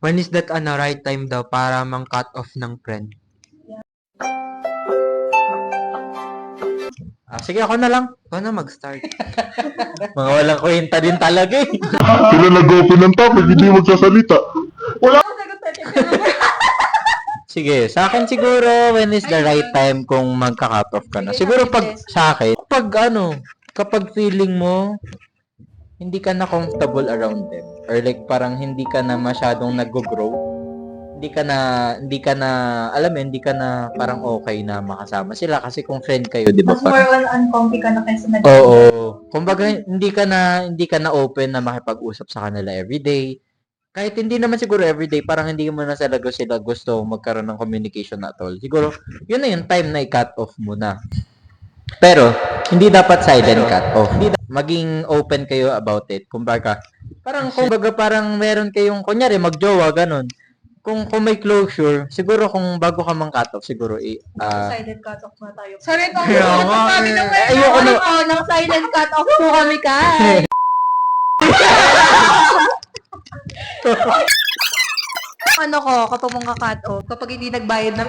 When is that right time daw para mang-cut off ng friend? Sige, ako na lang. Ako na mag-start. Mga walang kwenta din talaga eh. Sila nag-open ng topic, hindi magsasalita. Sige, sa akin siguro, when is the right time kung magka-cut off ka na? Siguro pag sa akin, kapag feeling mo, hindi ka na comfortable around them. Or like, parang hindi ka na masyadong nag-grow. Hindi ka na, alam mo, hindi ka na parang okay na makasama sila. Kasi kung friend kayo, di ba? Mas more on uncomfy ka na kaysa nag- Oo. Kumbaga, hindi ka na open na makipag-usap sa kanila everyday. Kahit hindi naman siguro everyday, parang hindi mo na sila gusto magkaroon ng communication at all. Siguro, yun na yung time na i-cut off mo na. Pero, hindi dapat silent cut off. Maging open kayo about it. Kumbaga, parang meron kayong, kunyari, magjowa, ganun. Kung may closure, siguro kung bago ka mang cut off, siguro silent cut off na tayo. Sorry, Tom. Kaya nga, Sabi nung ayoko na. ng silent cut off po kami, Kai. Ano ko, kapag mong ka-cut off, kapag hindi nagbayad ng